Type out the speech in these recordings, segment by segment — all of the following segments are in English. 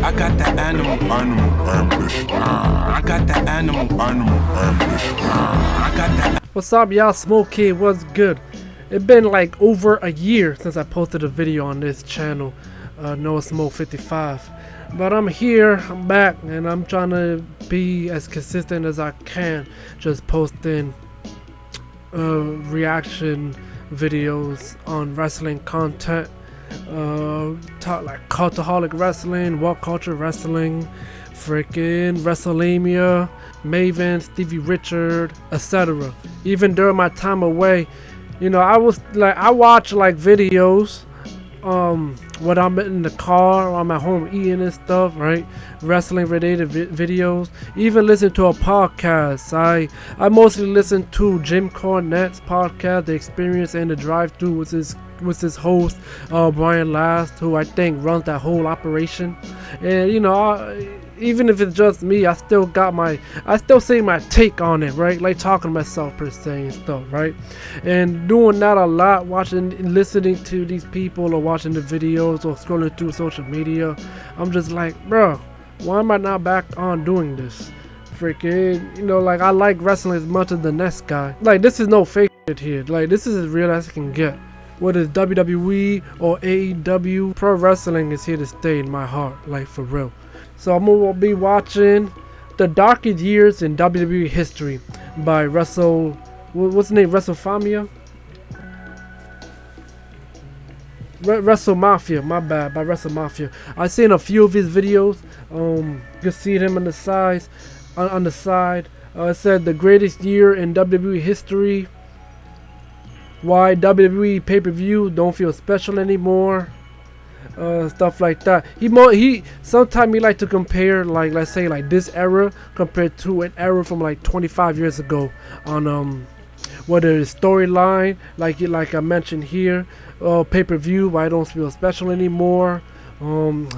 I got that animal ambition. I got that animal ambition. I got that. What's up, y'all? Smoak here. What's good? It's been like over a year since I posted a video on this channel, Noah Smoak 55. But I'm here, I'm back, and I'm trying to be as consistent as I can, just posting reaction videos on wrestling content. Talk like Cultaholic Wrestling, What Culture Wrestling, freaking Wrestlemafia, Maven, Stevie Richard, etc. Even during my time away, you know, I watch like videos when I'm in the car or I'm at home eating and stuff, right? Wrestling related videos. Even listen to a podcast. I mostly listen to Jim Cornette's podcast, The Experience and the Drive-Thru, with his host Brian Last, who I think runs that whole operation. And you know, even if it's just me, I still say my take on it, right? Like talking to myself per se and stuff, right? And doing that a lot, watching and listening to these people or watching the videos or scrolling through social media, I'm just like, bro, why am I not back on doing this? Freaking, you know, like I like wrestling as much as the next guy. Like this is no fake shit here. Like this is as real as I can get. Whether it's WWE or AEW, pro wrestling is here to stay in my heart, like for real. So I'm gonna be watching The Darkest Years in WWE History by what's the name? Wrestlemafia? Wrestlemafia, my bad, by Wrestlemafia. I've seen a few of his videos. You can see them on the sides. On the side, it said the greatest year in WWE history. Why WWE pay-per-view don't feel special anymore. Stuff like that. He sometimes he like to compare, like, let's say like this era compared to an era from like 25 years ago on whether it's storyline, like I mentioned here, pay-per-view, why it don't feel special anymore,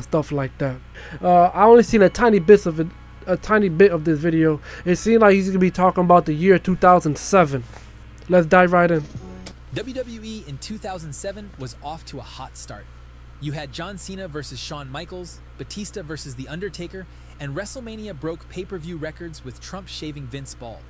stuff like that. I only seen a tiny bit of this video. It seemed like he's gonna be talking about the year 2007. Let's dive right in. WWE in 2007 was off to a hot start. You had John Cena versus Shawn Michaels, Batista versus The Undertaker, and WrestleMania broke pay-per-view records with Trump shaving Vince Ball.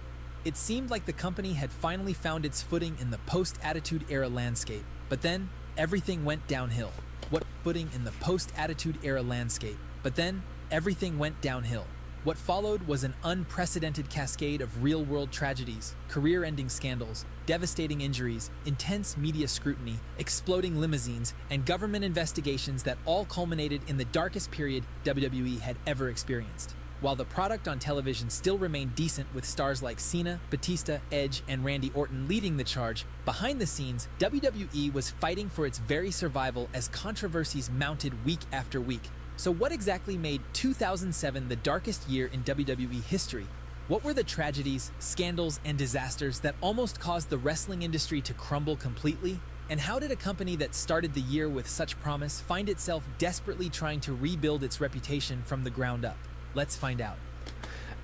It seemed like the company had finally found its footing in the post-Attitude Era landscape, but then everything went downhill. What footing in the post-Attitude Era landscape? But then everything went downhill. What followed was an unprecedented cascade of real-world tragedies, career-ending scandals, devastating injuries, intense media scrutiny, exploding limousines, and government investigations that all culminated in the darkest period WWE had ever experienced. While the product on television still remained decent with stars like Cena, Batista, Edge, and Randy Orton leading the charge, behind the scenes, WWE was fighting for its very survival as controversies mounted week after week. So what exactly made 2007 the darkest year in WWE history? What were the tragedies, scandals, and disasters that almost caused the wrestling industry to crumble completely? And how did a company that started the year with such promise find itself desperately trying to rebuild its reputation from the ground up? Let's find out.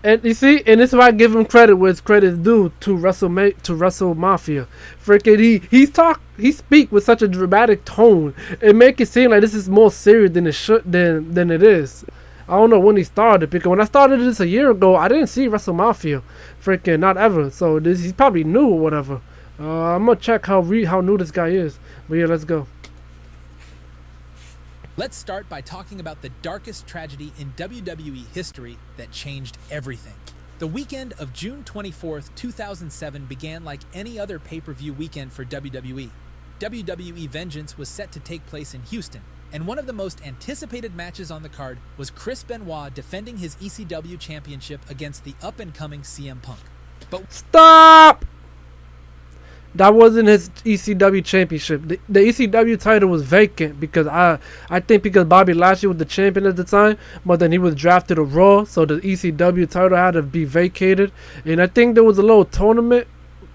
And you see, and this is why I give him credit where it's credit due to Wrestlemafia. Freaking he speak with such a dramatic tone and make it seem like this is more serious than it is. I don't know when he started, because when I started this a year ago, I didn't see Wrestlemafia, freaking not ever. So he's probably new or whatever. I'm gonna check how new this guy is. But yeah, let's go. Let's start by talking about the darkest tragedy in WWE history that changed everything. The weekend of June 24th, 2007 began like any other pay-per-view weekend for WWE. WWE Vengeance was set to take place in Houston, and one of the most anticipated matches on the card was Chris Benoit defending his ECW championship against the up-and-coming CM Punk. But stop! That wasn't his ECW championship. The ECW title was vacant because I think because Bobby Lashley was the champion at the time, but then he was drafted to Raw, so the ECW title had to be vacated. And I think there was a little tournament,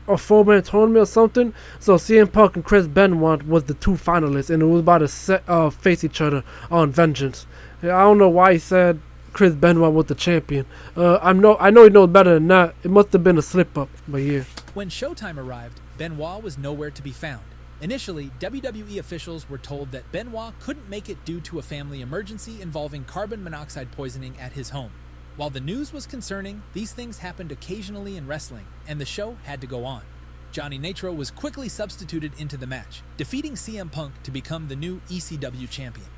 a 4-man tournament or something. So CM Punk and Chris Benoit was the two finalists, and it was about to face each other on Vengeance. I don't know why he said Chris Benoit was the champion. I know he knows better than that. It must have been a slip up, but yeah. When Showtime arrived, Benoit was nowhere to be found. Initially, WWE officials were told that Benoit couldn't make it due to a family emergency involving carbon monoxide poisoning at his home. While the news was concerning, these things happened occasionally in wrestling, and the show had to go on. Johnny Nitro was quickly substituted into the match, defeating CM Punk to become the new ECW champion.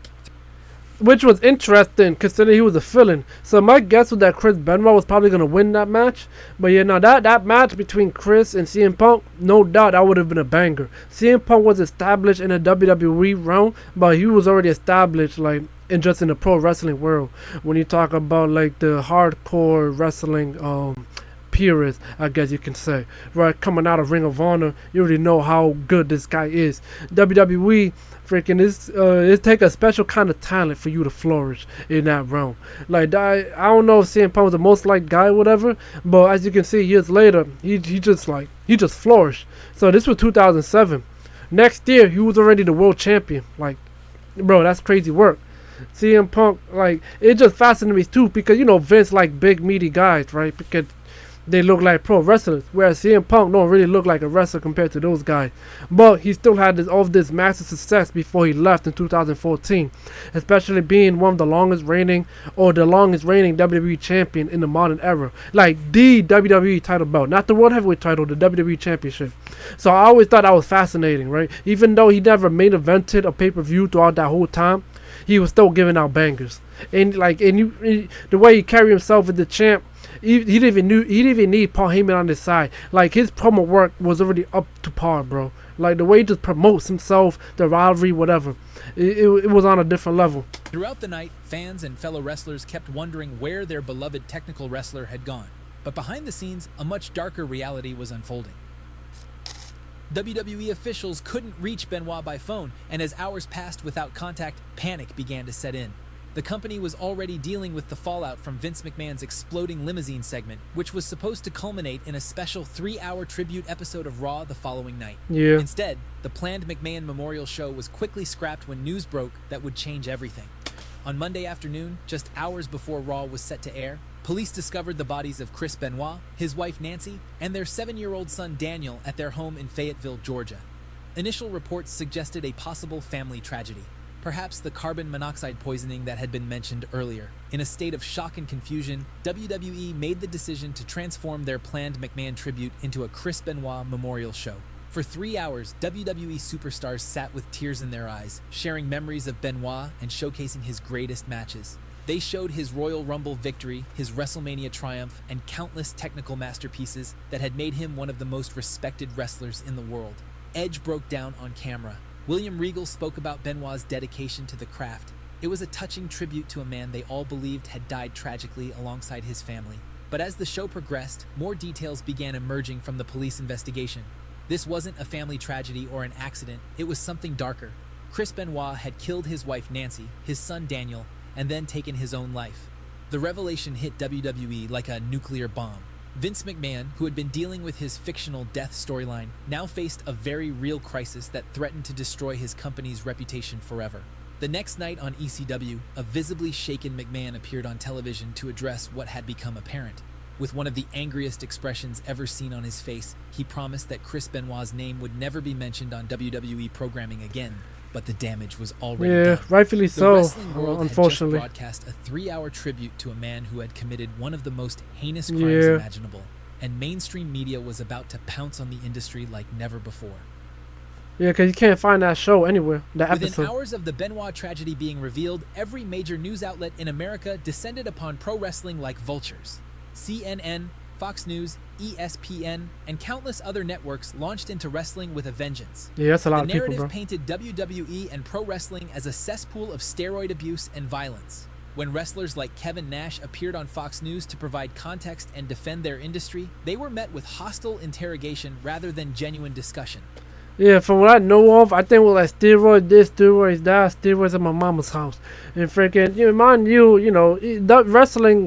Which was interesting considering he was a fill-in. So my guess was that Chris Benoit was probably going to win that match. But yeah, no, that match between Chris and CM Punk, no doubt that would have been a banger. CM Punk was established in the WWE realm, but he was already established like in the pro wrestling world. When you talk about like the hardcore wrestling purists, I guess you can say, right? Coming out of Ring of Honor, you already know how good this guy is. WWE freaking it take a special kind of talent for you to flourish in that realm. Like I don't know if CM Punk was the most liked guy or whatever, but as you can see years later, he just flourished. So this was 2007. Next year he was already the world champion. Like, bro, that's crazy work. CM Punk, like, it just fascinated me too because you know Vince like big meaty guys, right? Because they look like pro wrestlers, whereas CM Punk don't really look like a wrestler compared to those guys. But he still had all of this massive success before he left in 2014, especially being one of the longest reigning WWE champion in the modern era. Like the WWE title belt, not the World Heavyweight title, the WWE Championship. So I always thought that was fascinating, right? Even though he never main evented a pay-per-view throughout that whole time, he was still giving out bangers. And the way he carried himself as the champ, he didn't even need Paul Heyman on his side. Like his promo work was already up to par, bro. Like the way he just promotes himself, the rivalry, whatever. It was on a different level. Throughout the night, fans and fellow wrestlers kept wondering where their beloved technical wrestler had gone. But behind the scenes, a much darker reality was unfolding. WWE officials couldn't reach Benoit by phone, and as hours passed without contact, panic began to set in. The company was already dealing with the fallout from Vince McMahon's exploding limousine segment, which was supposed to culminate in a special 3-hour tribute episode of Raw the following night. Yeah. Instead, the planned McMahon Memorial show was quickly scrapped when news broke that would change everything. On Monday afternoon, just hours before Raw was set to air, police discovered the bodies of Chris Benoit, his wife Nancy, and their 7-year-old son Daniel at their home in Fayetteville, Georgia. Initial reports suggested a possible family tragedy. Perhaps the carbon monoxide poisoning that had been mentioned earlier. In a state of shock and confusion, WWE made the decision to transform their planned McMahon tribute into a Chris Benoit memorial show. For 3 hours, WWE superstars sat with tears in their eyes, sharing memories of Benoit and showcasing his greatest matches. They showed his Royal Rumble victory, his WrestleMania triumph, and countless technical masterpieces that had made him one of the most respected wrestlers in the world. Edge broke down on camera. William Regal spoke about Benoit's dedication to the craft. It was a touching tribute to a man they all believed had died tragically alongside his family. But as the show progressed, more details began emerging from the police investigation. This wasn't a family tragedy or an accident, it was something darker. Chris Benoit had killed his wife Nancy, his son Daniel, and then taken his own life. The revelation hit WWE like a nuclear bomb. Vince McMahon, who had been dealing with his fictional death storyline, now faced a very real crisis that threatened to destroy his company's reputation forever. The next night on ECW, a visibly shaken McMahon appeared on television to address what had become apparent. With one of the angriest expressions ever seen on his face, he promised that Chris Benoit's name would never be mentioned on WWE programming again. But the damage was already done. Yeah, rightfully so, The wrestling world unfortunately. had just broadcast a 3-hour tribute to a man who had committed one of the most heinous crimes imaginable, and mainstream media was about to pounce on the industry like never before. Yeah, because you can't find that show anywhere, that Within episode. hours of the Benoit tragedy being revealed, every major news outlet in America descended upon pro wrestling like vultures. CNN, Fox News, ESPN, and countless other networks launched into wrestling with a vengeance. Yeah, that's a lot The of people, narrative bro. painted WWE and pro wrestling as a cesspool of steroid abuse and violence. When wrestlers like Kevin Nash appeared on Fox News to provide context and defend their industry, they were met with hostile interrogation rather than genuine discussion. Yeah, from what I know of, I think with like steroids this, steroids that, steroids at my mama's house. And freaking, mind you,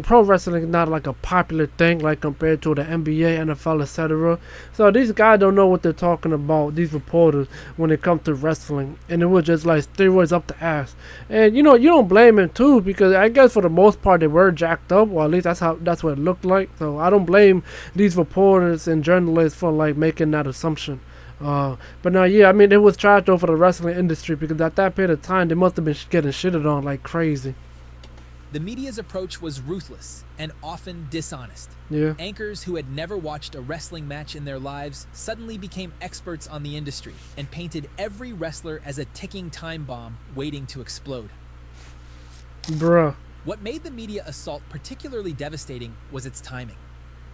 pro wrestling is not like a popular thing like compared to the NBA, NFL, etc. So these guys don't know what they're talking about, these reporters, when it comes to wrestling. And it was just like steroids up the ass. And you don't blame him too, because I guess for the most part they were jacked up, or at least that's what it looked like. So I don't blame these reporters and journalists for like making that assumption. But no, yeah, I mean, it was trash though for the wrestling industry because at that period of time, they must have been getting shitted on like crazy. The media's approach was ruthless and often dishonest. Yeah. Anchors who had never watched a wrestling match in their lives suddenly became experts on the industry and painted every wrestler as a ticking time bomb waiting to explode. Bruh. What made the media assault particularly devastating was its timing.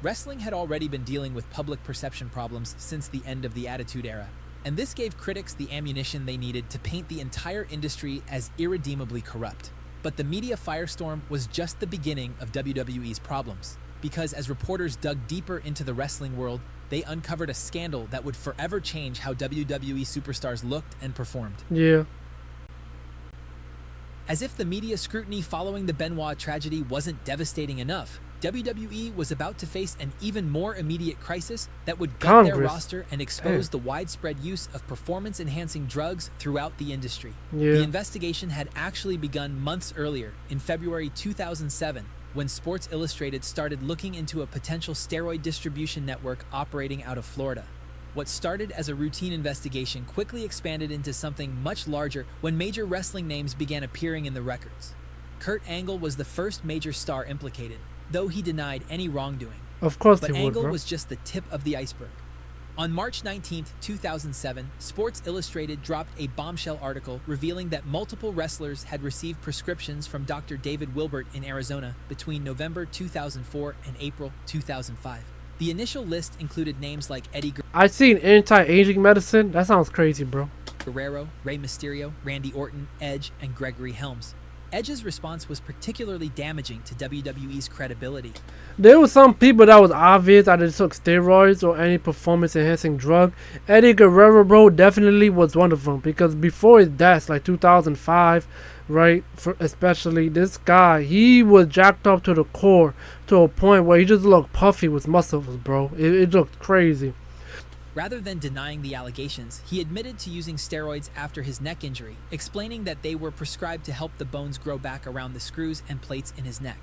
Wrestling had already been dealing with public perception problems since the end of the Attitude Era, and this gave critics the ammunition they needed to paint the entire industry as irredeemably corrupt. But the media firestorm was just the beginning of WWE's problems, because as reporters dug deeper into the wrestling world, they uncovered a scandal that would forever change how WWE superstars looked and performed. Yeah. As if the media scrutiny following the Benoit tragedy wasn't devastating enough, WWE was about to face an even more immediate crisis that would gut their roster and expose the widespread use of performance-enhancing drugs throughout the industry. Yeah. The investigation had actually begun months earlier, in February 2007, when Sports Illustrated started looking into a potential steroid distribution network operating out of Florida. What started as a routine investigation quickly expanded into something much larger when major wrestling names began appearing in the records. Kurt Angle was the first major star implicated, though he denied any wrongdoing. Of course But he would, Angle bro. was just the tip of the iceberg. On March 19, 2007, Sports Illustrated dropped a bombshell article revealing that multiple wrestlers had received prescriptions from Dr. David Wilbert in Arizona between November 2004 and April 2005. The initial list included names like Eddie I seen anti-aging medicine. That sounds crazy, bro. Guerrero, Rey Mysterio, Randy Orton, Edge, and Gregory Helms. Edge's response was particularly damaging to WWE's credibility. There was some people that was obvious that they took steroids or any performance-enhancing drug. Eddie Guerrero, bro, definitely was one of them because before his death, like 2005, right, especially this guy, he was jacked up to the core to a point where he just looked puffy with muscles, bro. It looked crazy. Rather than denying the allegations, he admitted to using steroids after his neck injury, explaining that they were prescribed to help the bones grow back around the screws and plates in his neck.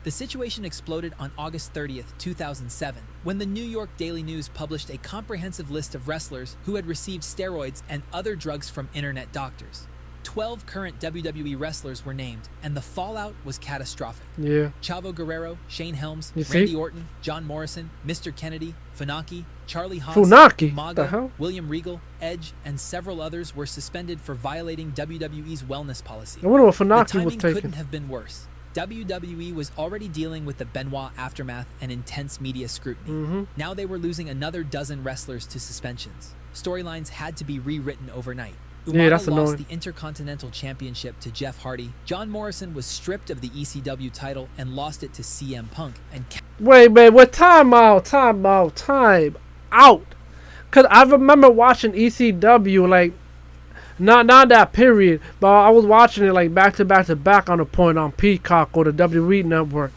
The situation exploded on August 30th, 2007, when the New York Daily News published a comprehensive list of wrestlers who had received steroids and other drugs from internet doctors. 12 current WWE wrestlers were named, and the fallout was catastrophic. Yeah. Chavo Guerrero, Shane Helms, You see? Randy Orton, John Morrison, Mr. Kennedy, Funaki, Charlie Haas, Funaki? The Maga, hell? William Regal, Edge, and several others were suspended for violating WWE's wellness policy. I wonder what The Funaki timing was couldn't taking. have been worse. WWE was already dealing with the Benoit aftermath and intense media scrutiny. Now they were losing another dozen wrestlers to suspensions. Storylines had to be rewritten overnight. Yeah, that's Umaga lost annoying. the Intercontinental Championship to Jeff Hardy. John Morrison was stripped of the ECW title and lost it to CM Punk. And Wait, what? Time out. Cause I remember watching ECW like not that period, but I was watching it like back to back on a point on Peacock or the WWE Network.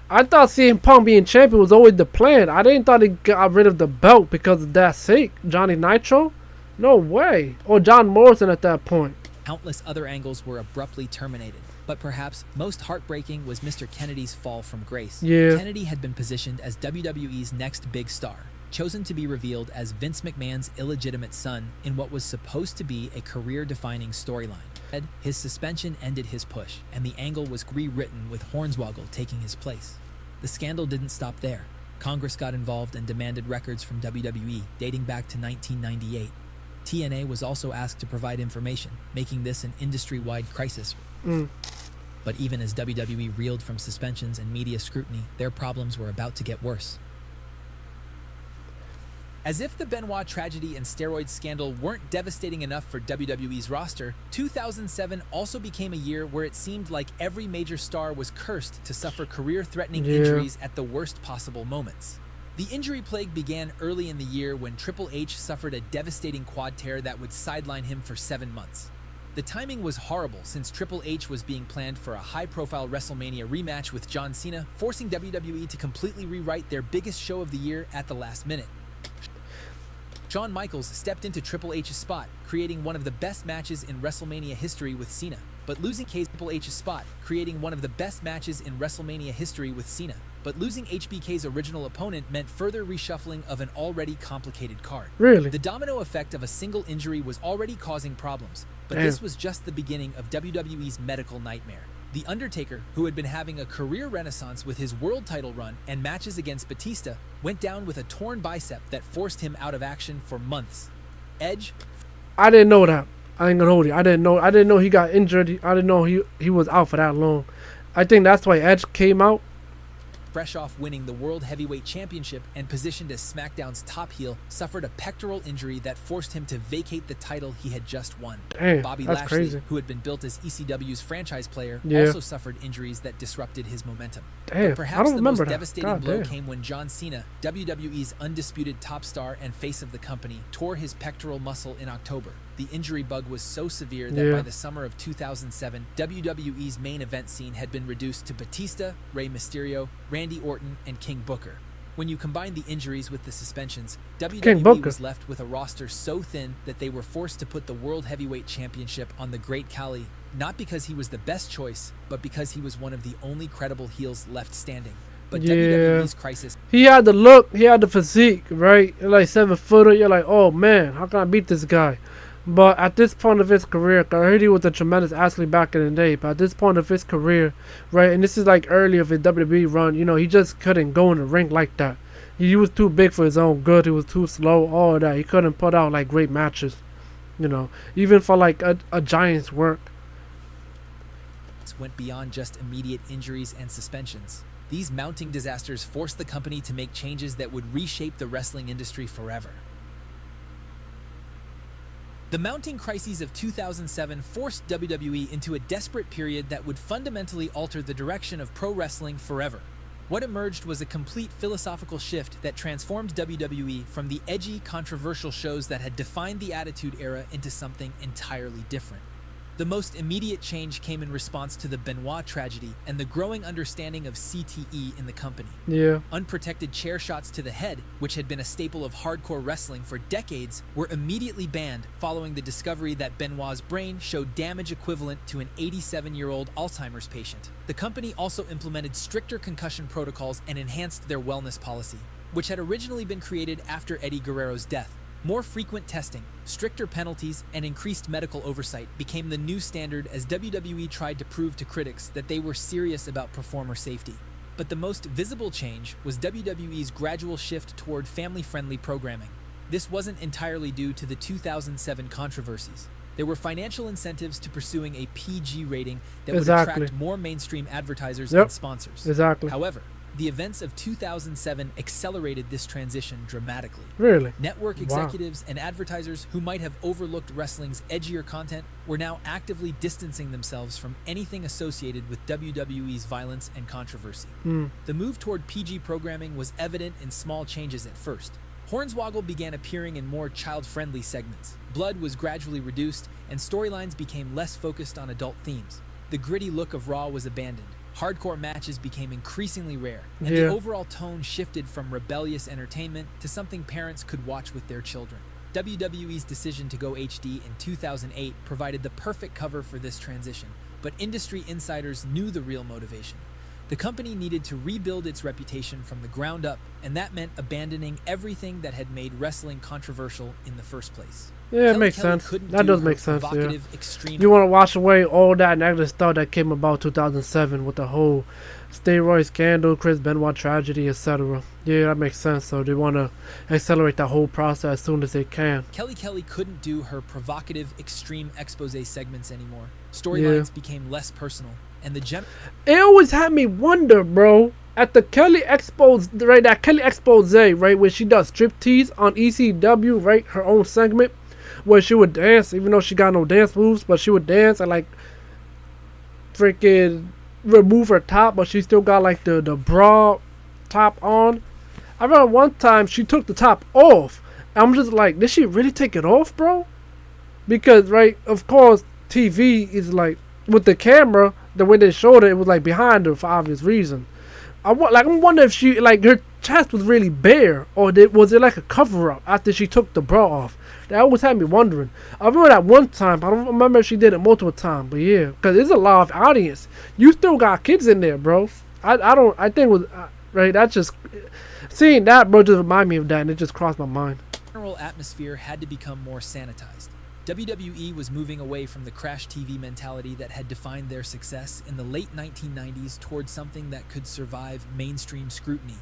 I thought CM Punk being champion was always the plan. I didn't thought he got rid of the belt because of that sake. Johnny Nitro? No way. Or John Morrison at that point. countless other angles were abruptly terminated. But perhaps most heartbreaking was Mr. Kennedy's fall from grace. Yeah. Kennedy had been positioned as WWE's next big star, chosen to be revealed as Vince McMahon's illegitimate son in what was supposed to be a career-defining storyline. His suspension ended his push, and the angle was rewritten with Hornswoggle taking his place. The scandal didn't stop there. Congress got involved and demanded records from WWE dating back to 1998. TNA was also asked to provide information, making this an industry-wide crisis. But even as WWE reeled from suspensions and media scrutiny, their problems were about to get worse. As if the Benoit tragedy and steroid scandal weren't devastating enough for WWE's roster, 2007 also became a year where it seemed like every major star was cursed to suffer career-threatening injuries at the worst possible moments. The injury plague began early in the year when Triple H suffered a devastating quad tear that would sideline him for 7 months. The timing was horrible since Triple H was being planned for a high-profile WrestleMania rematch with John Cena, forcing WWE to completely rewrite their biggest show of the year at the last minute. Shawn Michaels stepped into Triple H's spot, creating one of the best matches in WrestleMania history with Cena. But losing Triple H's spot, creating one of the best matches in WrestleMania history with Cena. but losing HBK's original opponent meant further reshuffling of an already complicated card. Really? The domino effect of a single injury was already causing problems, but Damn. this was just the beginning of WWE's medical nightmare. The Undertaker, who had been having a career renaissance with his world title run and matches against Batista, went down with a torn bicep that forced him out of action for months. Edge... I didn't know that. I ain't gonna hold you. I didn't know he got injured. I didn't know he was out for that long. I think that's why Edge came out. fresh off winning the World Heavyweight Championship and positioned as SmackDown's top heel, suffered a pectoral injury that forced him to vacate the title he had just won. Damn, Bobby that's Lashley, crazy. who had been built as ECW's franchise player, Yeah. also suffered injuries that disrupted his momentum. Damn, But perhaps I don't the remember most that. devastating God blow damn. came when John Cena, WWE's undisputed top star and face of the company, tore his pectoral muscle in October. The injury bug was so severe that Yeah. by the summer of 2007, WWE's main event scene had been reduced to Batista, Rey Mysterio, Randy Orton, and King Booker. When you combine the injuries with the suspensions, WWE Booker. was left with a roster so thin that they were forced to put the World Heavyweight Championship on the Great Khali, not because he was the best choice, but because he was one of the only credible heels left standing. But Yeah. WWE's crisis He had the look, he had the physique, right? Like 7-footer, you're like, oh man, how can I beat this guy? But at this point of his career, 'cause I heard he was a tremendous athlete back in the day, but at this point of his career, right, and this is like early of his WWE run, you know, he just couldn't go in the ring like that. He was too big for his own good, he was too slow, all of that. He couldn't put out like great matches, you know, even for like a Giants work. went beyond just immediate injuries and suspensions. These mounting disasters forced the company to make changes that would reshape the wrestling industry forever. The mounting crises of 2007 forced WWE into a desperate period that would fundamentally alter the direction of pro wrestling forever. What emerged was a complete philosophical shift that transformed WWE from the edgy, controversial shows that had defined the Attitude Era into something entirely different. The most immediate change came in response to the Benoit tragedy and the growing understanding of CTE in the company. Yeah. Unprotected chair shots to the head, which had been a staple of hardcore wrestling for decades, were immediately banned following the discovery that Benoit's brain showed damage equivalent to an 87-year-old Alzheimer's patient. The company also implemented stricter concussion protocols and enhanced their wellness policy, which had originally been created after Eddie Guerrero's death. More frequent testing, stricter penalties, and increased medical oversight became the new standard as WWE tried to prove to critics that they were serious about performer safety. But the most visible change was WWE's gradual shift toward family-friendly programming. This wasn't entirely due to the 2007 controversies. There were financial incentives to pursuing a PG rating that would attract more mainstream advertisers and sponsors. Exactly. However, the events of 2007 accelerated this transition dramatically. Really? Network executives and advertisers who might have overlooked wrestling's edgier content were now actively distancing themselves from anything associated with WWE's violence and controversy. The move toward PG programming was evident in small changes at first. Hornswoggle began appearing in more child-friendly segments. Blood was gradually reduced, and storylines became less focused on adult themes. The gritty look of Raw was abandoned. Hardcore matches became increasingly rare, and the overall tone shifted from rebellious entertainment to something parents could watch with their children. WWE's decision to go HD in 2008 provided the perfect cover for this transition, but industry insiders knew the real motivation. The company needed to rebuild its reputation from the ground up, and that meant abandoning everything that had made wrestling controversial in the first place. Yeah, it makes sense. That does make sense, yeah. Extreme You want to wash away all that negative stuff that came about 2007 with the whole steroid scandal, Chris Benoit tragedy, etc. Yeah, that makes sense. So they want to accelerate that whole process as soon as they can. Kelly couldn't do her provocative, extreme expose segments anymore. Storylines became less personal, and it always had me wonder, bro. At the Kelly expose, right? That Kelly expose, right, where she does striptease on ECW, right? Her own segment, where she would dance, even though she got no dance moves, but she would dance and like freaking remove her top, but she still got like the bra top on. I remember one time she took the top off. I'm just like, did she really take it off, bro? Because, right, of course, TV is like, with the camera, the way they showed it, it was like behind her for obvious reason. I wonder if she, like, her chest was really bare, or was it like a cover-up after she took the bra off? That always had me wondering. I remember that one time. I don't remember if she did it multiple times, but yeah, because it's a live audience. You still got kids in there, bro. I think it was right? That just seeing that, bro, just remind me of that, and it just crossed my mind. The general atmosphere had to become more sanitized. WWE was moving away from the crash TV mentality that had defined their success in the late 1990s towards something that could survive mainstream scrutiny.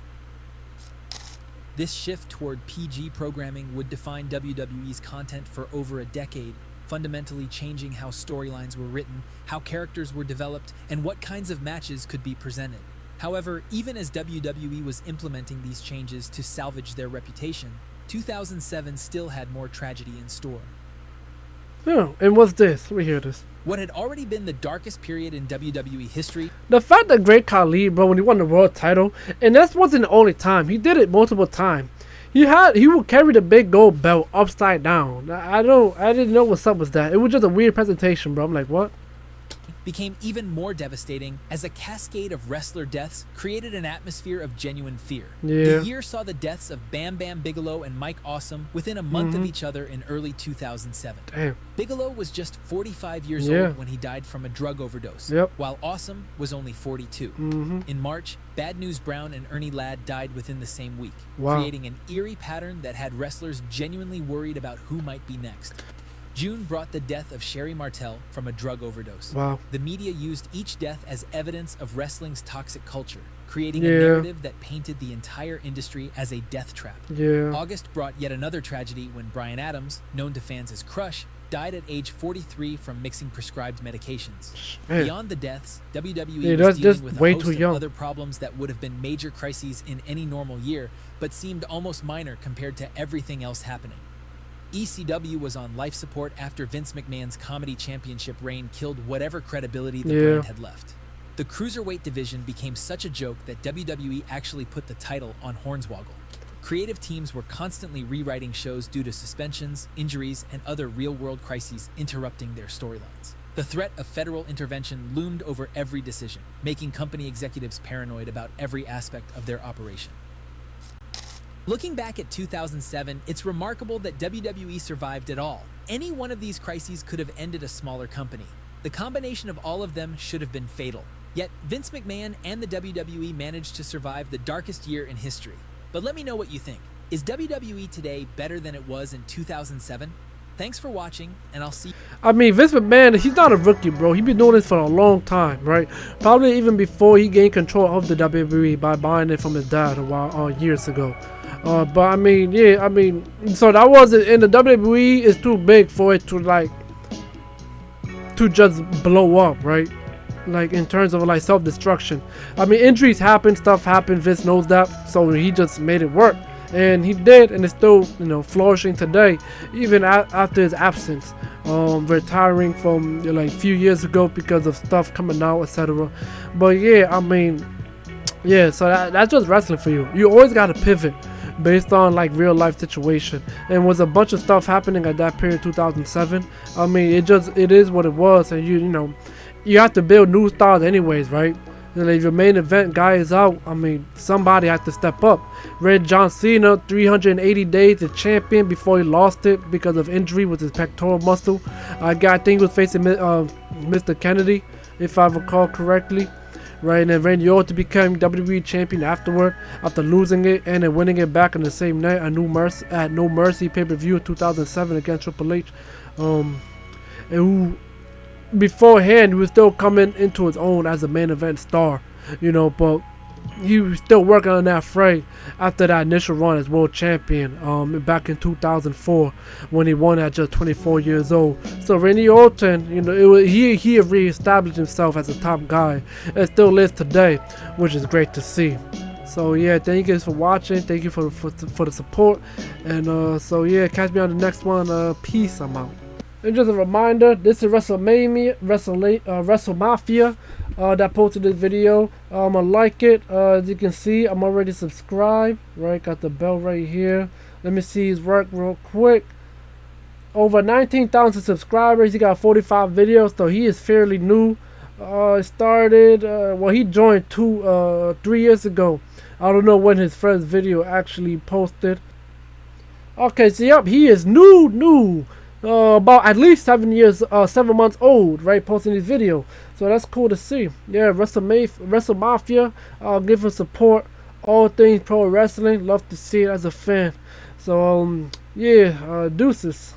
This shift toward PG programming would define WWE's content for over a decade, fundamentally changing how storylines were written, how characters were developed, and what kinds of matches could be presented. However, even as WWE was implementing these changes to salvage their reputation, 2007 still had more tragedy in store. Yeah, and what's this? Let me hear this. What had already been the darkest period in WWE history. The fact that Great Khali, bro, when he won the world title, and that wasn't the only time. He did it multiple times. He would carry the big gold belt upside down. I didn't know what's up with that. It was just a weird presentation, bro. I'm like, what? Became even more devastating as a cascade of wrestler deaths created an atmosphere of genuine fear. Yeah. The year saw the deaths of Bam Bam Bigelow and Mike Awesome within a month of each other in early 2007. Damn. Bigelow was just 45 years old when he died from a drug overdose, while Awesome was only 42. In March, Bad News Brown and Ernie Ladd died within the same week, creating an eerie pattern that had wrestlers genuinely worried about who might be next. June brought the death of Sherry Martel from a drug overdose. Wow. The media used each death as evidence of wrestling's toxic culture, creating a narrative that painted the entire industry as a death trap. August brought yet another tragedy when Bryan Adams, known to fans as Crush, died at age 43 from mixing prescribed medications. Beyond the deaths, WWE was dealing with a host of other problems that would have been major crises in any normal year, but seemed almost minor compared to everything else happening. ECW was on life support after Vince McMahon's comedy championship reign killed whatever credibility the brand had left. The cruiserweight division became such a joke that WWE actually put the title on Hornswoggle. Creative teams were constantly rewriting shows due to suspensions, injuries, and other real-world crises interrupting their storylines. The threat of federal intervention loomed over every decision, making company executives paranoid about every aspect of their operation. Looking back at 2007, it's remarkable that WWE survived at all. Any one of these crises could have ended a smaller company. The combination of all of them should have been fatal. Yet, Vince McMahon and the WWE managed to survive the darkest year in history. But let me know what you think. Is WWE today better than it was in 2007? Thanks for watching, and I'll see you. I mean, Vince McMahon, he's not a rookie, bro. He's been doing this for a long time, right? Probably even before he gained control of the WWE by buying it from his dad a while, years ago. But I mean, so that wasn't, and the WWE is too big for it to to just blow up, right? Like in terms of like self-destruction. I mean, injuries happen, stuff happens. Vince knows that, so he just made it work, and he did, and it's still flourishing today, even after his absence, retiring from like a few years ago because of stuff coming out, etc. But yeah, I mean, yeah, so that's just wrestling for you. You always gotta pivot based on like real life situation, and was a bunch of stuff happening at that period, 2007. I mean, it is what it was, and you have to build new stars anyways, right? And if your main event guy is out, I mean, somebody has to step up. Red John Cena, 380 days as champion before he lost it because of injury with his pectoral muscle. I think he was facing Mr. Kennedy, if I recall correctly. Right, and then Randy Orton became WWE champion afterward, after losing it and then winning it back on the same night at No Mercy pay-per-view in 2007 against Triple H. And who beforehand he was still coming into his own as a main event star, but he was still working on that fray after that initial run as world champion back in 2004 when he won at just 24 years old. So Randy Orton, he re-established himself as a top guy and still is today, which is great to see. So yeah, thank you guys for watching. Thank you for the support, and so yeah, catch me on the next one. Peace. I'm out. And just a reminder, this is Wrestlemafia that posted this video. I'ma like it. As you can see, I'm already subscribed. Right, got the bell right here. Let me see his work real quick. Over 19,000 subscribers. He got 45 videos, so he is fairly new. Started. He joined 3 years ago. I don't know when his first video actually posted. Okay, so yep, he is new. About at least 7 months old, right? Posting this video, so that's cool to see. Yeah, Wrestlemafia. Give him support. all things pro wrestling. Love to see it as a fan. So yeah, deuces.